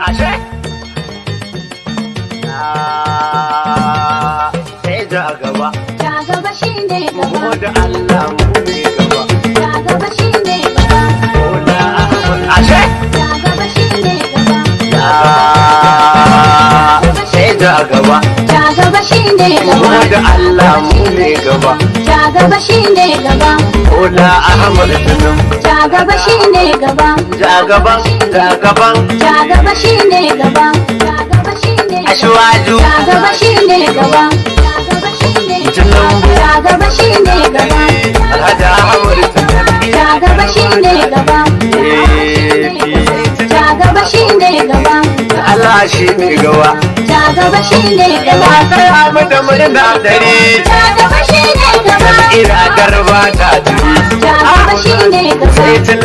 ashe sai ja gaba Ja gaba shine gaba. mu da Allah mu ne gaba Ja gaba shine gaba. Bola Ahmad ashe Ja gaba shine gaba. sai ja gaba Ja gaba shine mu gaba. da Allah mu ne gaba Ja gaba shine gaba. Bola Ahmad Tunum Ja gaba shine gaba. ja gaban ja gaban Ja gaba shine gaba. Ja gaba shine gaba. Ashwaju Ja gaba shine gaba. Ja gaba shine gaba. Tunumbu Ja gaba shine gaba. Alhaji Ahmad Tunum Ja gaba shine gaba. Ja gaba shine gaba. Allah shi ne gaba Ja gaba shine gaba. Taya mu da murna dare Ja gaba shine gaba. ina garba ta tuni Ja gaba shine gaba. sai tun